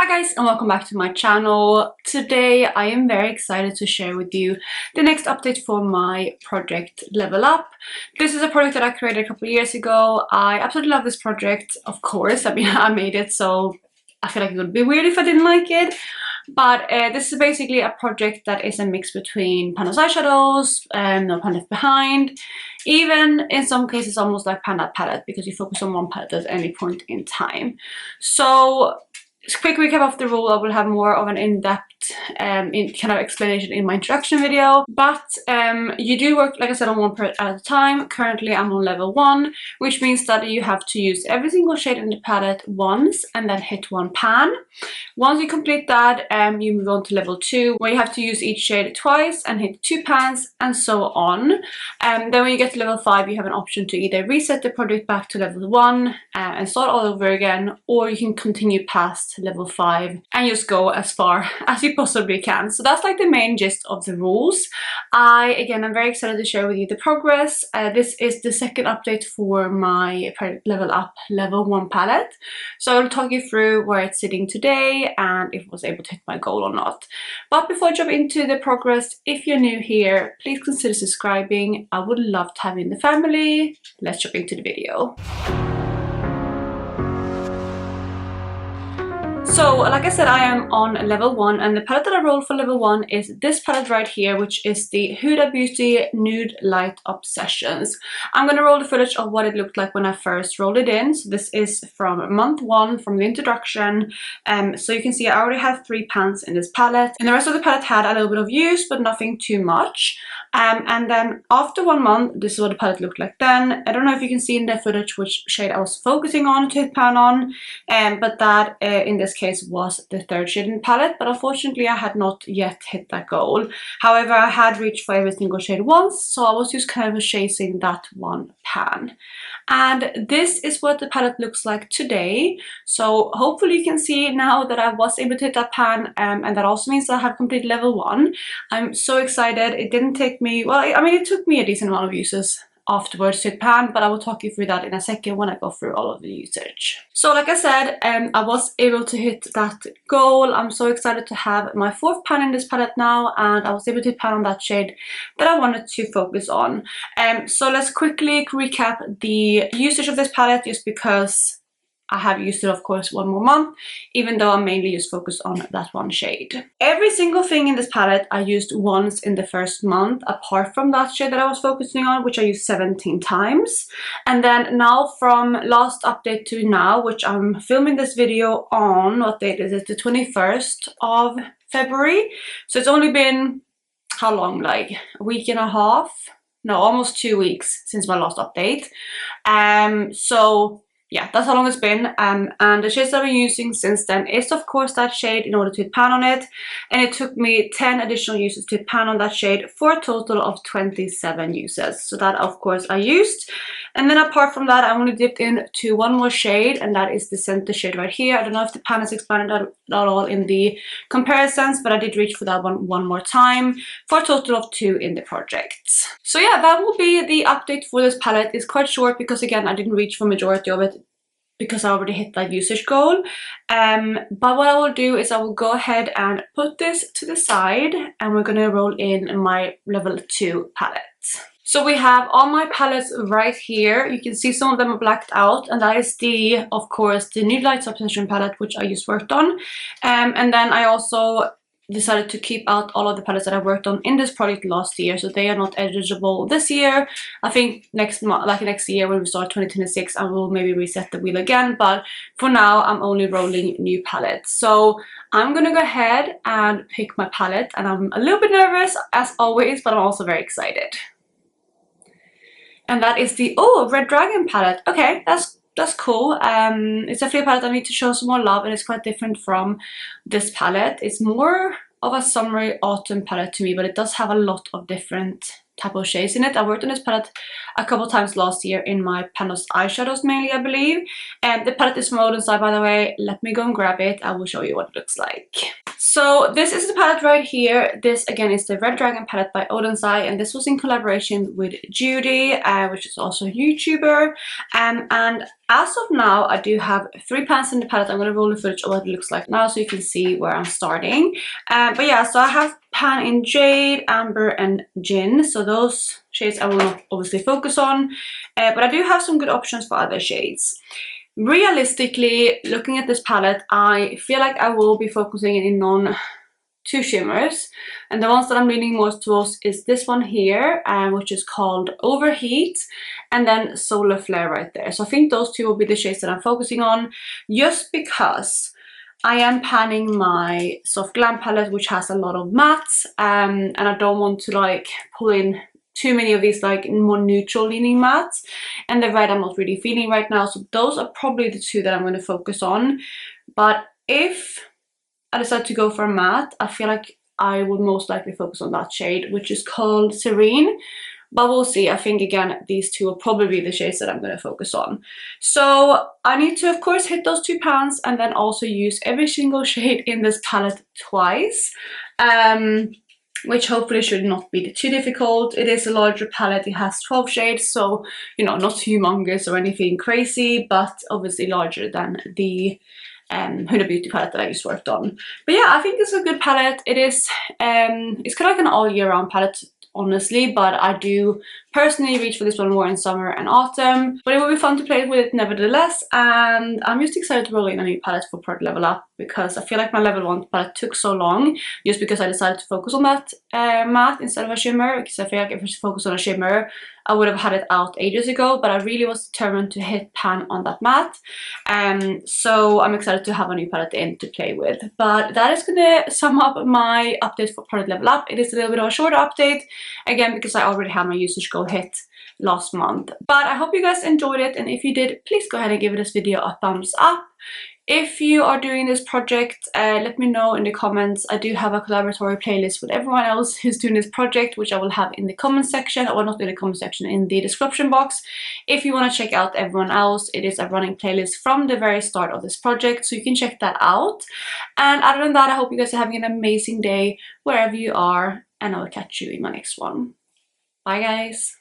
Hi guys, and welcome back to my channel. Today I am very excited to share with you the next update for my project Level Up. This is a project that I created a couple of years ago. I absolutely love this project, of course. I mean, I made it, so I feel like it would be weird if I didn't like it. But this is basically a project that is a mix between Pan Those Eyeshadows, No Pan Left Behind, even in some cases almost like Pan That Palette, because you focus on one palette at any point in time. So quick recap of the rule. I will have more of an in-depth kind of explanation in my introduction video, but you do work, like I said, on one palette at a time. Currently I'm on level 1, which means that you have to use every single shade in the palette once and then hit one pan. Once you complete that, you move on to level 2, where you have to use each shade twice and hit 2 pans, and so on. Then when you get to level 5, you have an option to either reset the project back to level 1 and start all over again, or you can continue past level 5 and just go as far as you possibly can. So that's like the main gist of the rules. Again, I'm very excited to share with you the progress. This is the second update for my Level Up level 1 palette. So I'll talk you through where it's sitting today and if I was able to hit my goal or not. But before I jump into the progress, if you're new here, please consider subscribing. I would love to have you in the family. Let's jump into the video. So, like I said, I am on level 1, and the palette that I rolled for level 1 is this palette right here, which is the Huda Beauty Nude Light Obsessions. I'm going to roll the footage of what it looked like when I first rolled it in. So this is from month 1, from the introduction. So you can see I already have 3 pans in this palette, and the rest of the palette had a little bit of use, but nothing too much. And then after 1 month, this is what the palette looked like then. I don't know if you can see in the footage which shade I was focusing on to hit pan on, but that in this case was the 3rd shade in the palette, but unfortunately I had not yet hit that goal. However, I had reached for every single shade once, so I was just kind of chasing that one pan. And this is what the palette looks like today. So hopefully you can see now that I was able to hit that pan, and that also means that I have completed level 1. I'm so excited. It didn't take me, well, I mean, it took me a decent amount of uses afterwards to hit pan, but I will talk you through that in a second when I go through all of the usage. So like I said, I was able to hit that goal. I'm so excited to have my 4th pan in this palette now, and I was able to hit pan on that shade that I wanted to focus on. So let's quickly recap the usage of this palette, just because I have used it, of course, 1 more month, even though I'm mainly just focused on that one shade. Every single thing in this palette I used once in the first month, apart from that shade that I was focusing on, which I used 17 times. And then now from last update to now, which I'm filming this video on, what date is it? The 21st of February. So it's only been, how long? Like a week and a half? No, almost 2 weeks since my last update. So yeah, that's how long it's been, and the shades that I've been using since then is of course that shade in order to hit pan on it, and it took me 10 additional uses to hit pan on that shade for a total of 27 uses. So that of course I used, and then apart from that I only dipped into 1 more shade, and that is the center shade right here. I don't know if the pan is expanded at all in the comparisons, but I did reach for that one more time for a total of 2 in the project. So yeah, that will be the update for this palette. It's quite short because again I didn't reach for majority of it because I already hit that usage goal. But what I will do is I will go ahead and put this to the side, and we're gonna roll in my level 2 palette. So we have all my palettes right here. You can see some of them are blacked out, and that is of course, the Nude Light Obsession palette, which I just worked on. And then I also decided to keep out all of the palettes that I worked on in this project last year, so they are not eligible this year. I think next year when we start 2026, I will maybe reset the wheel again, but for now I'm only rolling new palettes. So I'm gonna go ahead and pick my palette, and I'm a little bit nervous as always, but I'm also very excited. And that is the Red Dragon palette. Okay, that's cool. It's definitely a palette I need to show some more love, and it's quite different from this palette. It's more of a summery autumn palette to me, but it does have a lot of different type of shades in it. I worked on this palette a couple times last year in my Pan Those Eyeshadows mainly, I believe. And the palette is from Oden's Eye, by the way. Let me go and grab it. I will show you what it looks like. So this is the palette right here. This again is the Red Dragon palette by Oden's Eye, and this was in collaboration with Judy, which is also a YouTuber. And As of now, I do have 3 pans in the palette. I'm going to roll the footage of what it looks like now so you can see where I'm starting. But yeah, so I have pan in Jade, Amber and Gin. So those shades I will not obviously focus on. But I do have some good options for other shades. Realistically, looking at this palette, I feel like I will be focusing in on 2 shimmers, and the ones that I'm leaning most towards is this one here, which is called Overheat, and then Solar Flare right there. So I think those 2 will be the shades that I'm focusing on, just because I am panning my Soft Glam palette, which has a lot of mattes, and I don't want to like pull in too many of these like more neutral leaning mattes, and the red I'm not really feeling right now. So those are probably the 2 that I'm going to focus on. But if I decided to go for a matte, I feel like I would most likely focus on that shade, which is called Serene. But we'll see. I think, again, these 2 will probably be the shades that I'm going to focus on. So I need to, of course, hit those 2 pans and then also use every single shade in this palette twice. Which hopefully should not be too difficult. It is a larger palette. It has 12 shades, so, you know, not humongous or anything crazy, but obviously larger than the Huda Beauty palette that I just worked on. But yeah, I think it's a good palette. It is, it's kind of like an all year round palette, honestly, but I do personally reach for this one more in summer and autumn. But it will be fun to play with it nevertheless, and I'm just excited to roll in a new palette for Product Level Up, because I feel like my level 1 palette took so long just because I decided to focus on that matte instead of a shimmer, because I feel like if I focus on a shimmer I would have had it out ages ago, but I really was determined to hit pan on that matte. So I'm excited to have a new palette in to play with. But that is gonna sum up my update for Product Level Up. It is a little bit of a shorter update, again, because I already had my usage goal hit last month. But I hope you guys enjoyed it, and if you did, please go ahead and give this video a thumbs up. If you are doing this project, let me know in the comments. I do have a collaboratory playlist with everyone else who's doing this project, which I will have in the comment section, or not in the comment section, in the description box. If you want to check out everyone else, it is a running playlist from the very start of this project, so you can check that out. And other than that, I hope you guys are having an amazing day wherever you are, and I will catch you in my next one. Bye guys!